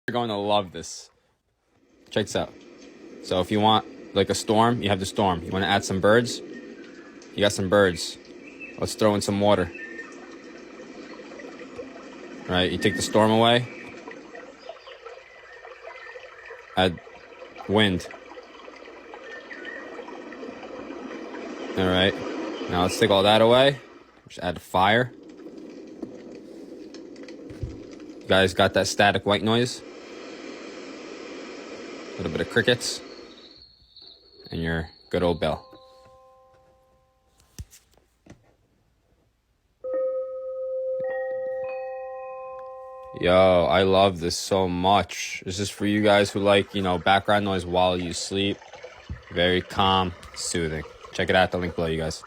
You're going to love this. Check this out. So if you want like a storm, you have the storm. You want to add some birds? You got some birds. Let's throw in some water. All right, you take the storm away. Add wind. All right. Now let's take all that away. Just add fire. You guys got that static white noise? A little bit of crickets. And your good old bell. Yo, I love this so much. This is for you guys who like, background noise while you sleep. Very calm, soothing. Check it out, the link below, you guys.